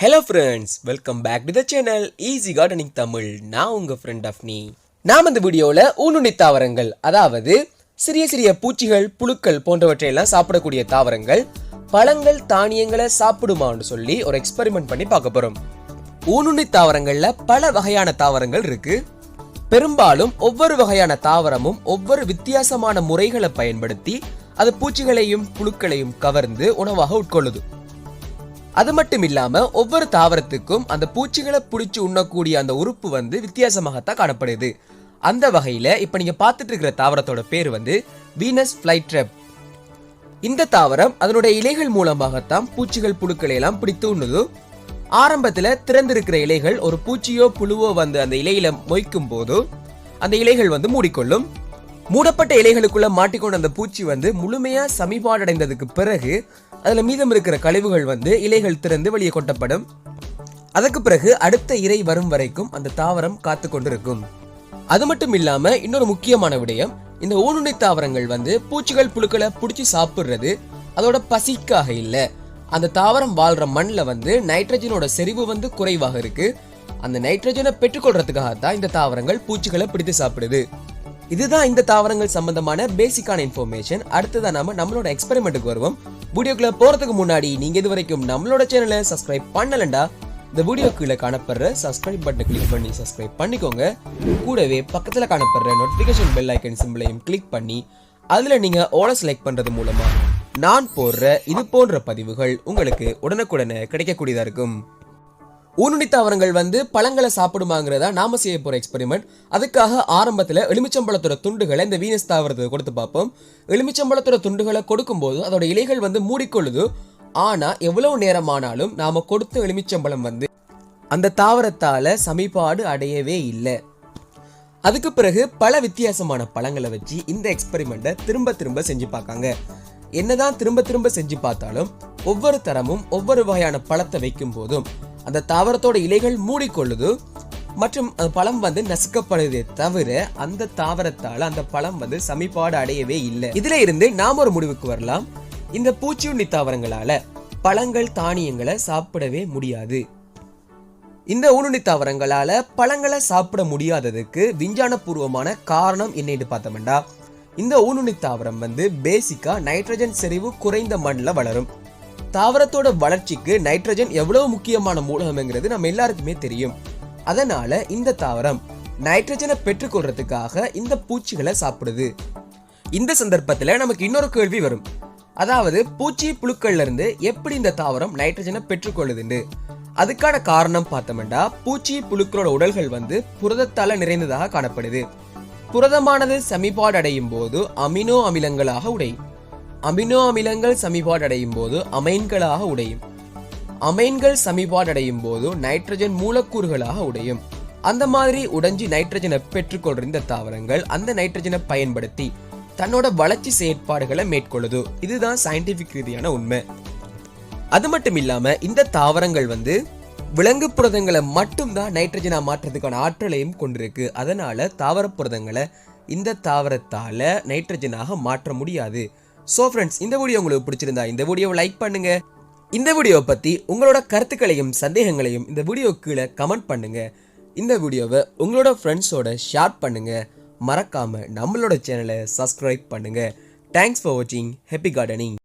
Hello friends, welcome back to the channel EasyGardeningTamil. நான் உங்க friend Afni. நாம் இந்த வீடியோல ஊனுண்ணி தாவரங்கள், அதாவது சிறிய சிறிய பூச்சிகள், புழுக்கள் போன்றவற்றை எல்லாம் சாப்பிடக்கூடிய தாவரங்கள் பழங்கள், தானியங்களை சாப்பிடுமான்னு சொல்லி ஒரு எக்ஸ்பெரிமெண்ட் பண்ணி பார்க்க போறோம். ஊனுண்ணி தாவரங்கள்ல பல வகையான தாவரங்கள் இருக்கு. பெரும்பாலும் ஒவ்வொரு வகையான தாவரமும் ஒவ்வொரு வித்தியாசமான முறைகளை பயன்படுத்தி அது பூச்சிகளையும் புழுக்களையும் கவர்ந்து உணவாக உட்கொள்ளுது. அது மட்டும் இல்லாம ஒவ்வொரு தாவரத்துக்கும் அந்த பூச்சிகளை பிடிச்சு உண்ணக்கூடிய அந்த உறுப்பு வித்தியாசமாகத்தான் காணப்படுது. அந்த வகையில இப்ப நீங்க பார்த்துட்டு இருக்கிற தாவரத்தோட பேர் வீனஸ் ஃபிளைட்ராப். இந்த தாவரம் அதனுடைய இலைகள் மூலமாகத்தான் பூச்சிகள் புழுக்களை எல்லாம் பிடித்து உண்ணுது. ஆரம்பத்துல திறந்திருக்கிற இலைகள் ஒரு பூச்சியோ புழுவோ அந்த இலையில மொய்க்கும் போது அந்த இலைகள் மூடிக்கொள்ளும். மூடப்பட்ட இலைகளுக்குள்ள மாட்டிக்கொண்ட அந்த பூச்சி முழுமையா சமிபாடடைந்ததுக்கு பிறகு அதுல மீதம் இருக்கிற கழிவுகள் இலைகள் திறந்து வெளியே கொட்டப்படும். அதுக்கு பிறகு அடுத்த இரை வரும் வரைக்கும் அந்த தாவரம் காத்து கொண்டிருக்கும். அது மட்டும் இல்லாம இன்னொரு முக்கியமான விடயம், இந்த ஊனுண்ணி தாவரங்கள் பூச்சிகள் புழுக்களை பிடிச்சி சாப்பிடுறது அதோட பசிக்காக இல்ல. அந்த தாவரம் வாழ்ற மண்ணில் நைட்ரஜனோட செறிவு குறைவாக இருக்கு. அந்த நைட்ரஜனை பெற்றுக்கொள்றதுக்காகத்தான் இந்த தாவரங்கள் பூச்சிகளை பிடித்து சாப்பிடுது. இதுதான் இந்த தாவரங்கள் சம்பந்தமான பேசிக்கான இன்ஃபர்மேஷன். அடுத்ததான் நாம நம்மளோட எக்ஸ்பெரிமெண்ட்டுக்கு வருவோம். வீடியோக்குள்ள போறதுக்கு முன்னாடி நீங்க இது வரைக்கும் நம்மளோட சேனலை சப்ஸ்கிரைப் பண்ணலண்டா இந்த வீடியோ கீழே காணப்படுற சப்ஸ்கிரைப் பட்டனை கிளிக் பண்ணி சப்ஸ்கிரைப் பண்ணிக்கோங்க. கூடவே பக்கத்துல காணப்படுற நோட்டிபிகேஷன் பெல் ஐக்கன் சிம்பிளையும் கிளிக் பண்ணி அதுல நீங்க ஆல் செலக்ட் பண்றது மூலமா நான் போடுற இது போன்ற பதிவுகள் உங்களுக்கு உடனுக்குடனே கிடைக்கக்கூடியதா இருக்கும். ஊனுண்ணி தாவரங்கள் பழங்களை சாப்பிடுமாங்கிறதா நாம செய்ய போற எக்ஸ்பெரிமெண்ட். அதுக்காக ஆரம்பத்துல எலுமிச்சம்பழத்தோட துண்டுகளை இந்த வீனஸ் தாவரத்துக்கு கொடுத்து பார்ப்போம். எலுமிச்சம்பழத்தோட துண்டுகளை கொடுக்கும் போது அதோட இலைகள் மூடிக்கொள்ளுது. ஆனா எவ்வளவு நேரமானாலும் நாம கொடுத்த எலுமிச்சம்பழம் அந்த தாவரத்தால சமிபாடு அடையவே இல்லை. அதுக்கு பிறகு பல வித்தியாசமான பழங்களை வச்சு இந்த எக்ஸ்பெரிமெண்ட்டை திரும்ப திரும்ப செஞ்சு பார்க்காங்க. என்னதான் திரும்ப திரும்ப செஞ்சு பார்த்தாலும் ஒவ்வொரு தரமும் ஒவ்வொரு வகையான பழத்தை வைக்கும் போதும் அந்த தாவரத்தோட இலைகள் மூடிக்கொள்ளுது மற்றும் அந்த பழம் நசுக்கப்படுதே தவிர அந்த தாவரத்தால அந்த பழம் சமிபாடு அடையவே இல்லை. இதுல இருந்து நாம ஒரு முடிவுக்கு வரலாம், இந்த பூச்சியுண்ணி தாவரங்களால பழங்கள், தானியங்களை சாப்பிடவே முடியாது. இந்த ஊனுண்ணி தாவரங்களால பழங்களை சாப்பிட முடியாததுக்கு விஞ்ஞான பூர்வமான காரணம் என்னன்னு பார்த்தோம்னா, இந்த ஊனுண்ணி தாவரம் பேசிக்கா நைட்ரஜன் செறிவு குறைந்த மண்ணில் வளரும். தாவரத்தோட வளர்ச்சிக்கு நைட்ரஜன் எவ்வளவு முக்கியமான மூலகம்ங்கிறது நம்ம எல்லாருக்குமே தெரியும். அதனால இந்த தாவரம் நைட்ரஜனை பெற்றுக்கொள்றதுக்காக இந்த பூச்சிகளை சாப்பிடுது. இந்த சந்தர்ப்பத்துல நமக்கு இன்னொரு கேள்வி வரும், அதாவது பூச்சி புழுக்கள்ல இருந்து எப்படி இந்த தாவரம் நைட்ரஜனை பெற்றுக்கொள்ளுதுன்னு. அதுக்கான காரணம் பார்த்தோம்னா, பூச்சி புழுக்களோட உடல்கள் புரதத்தால நிறைந்ததாக காணப்படுது. புரதமானது சமிபாடு அடையும் போது அமினோ அமிலங்களாக உடையும். அமினோ அமிலங்கள் சமிபாடு அடையும் போது அமைன்களாக உடையும். அமைன்கள் சமிபாடு அடையும் போது நைட்ரஜன் மூலக்கூறுகளாக உடையும். அந்த மாதிரி உடைஞ்சி நைட்ரஜனை பெற்றுக்கொள்ற இந்த தாவரங்கள் அந்த நைட்ரஜனை பயன்படுத்தி தன்னோட வளர்ச்சி செயற்பாடுகளை மேற்கொள்ளுது. இதுதான் சயின்டிபிக் ரீதியான உண்மை. அது மட்டும் இல்லாம இந்த தாவரங்கள் விலங்கு புரதங்களை மட்டும்தான் நைட்ரஜனா மாற்றத்துக்கான ஆற்றலையும் கொண்டிருக்கு. அதனால தாவர புரதங்களை இந்த தாவரத்தால நைட்ரஜனாக மாற்ற முடியாது. சோ ஃப்ரெண்ட்ஸ், இந்த வீடியோ உங்களுக்கு பிடிச்சிருந்தா இந்த வீடியோவை லைக் பண்ணுங்க. இந்த வீடியோவை பத்தி உங்களோட கருத்துக்களையும் சந்தேகங்களையும் இந்த வீடியோ கீழே கமெண்ட் பண்ணுங்க. இந்த வீடியோவை உங்களோட ஃப்ரெண்ட்ஸோட ஷேர் பண்ணுங்க. மறக்காம நம்மளோட சேனலை சப்ஸ்கிரைப் பண்ணுங்க. தேங்க்ஸ் ஃபார் வாட்சிங். Happy gardening.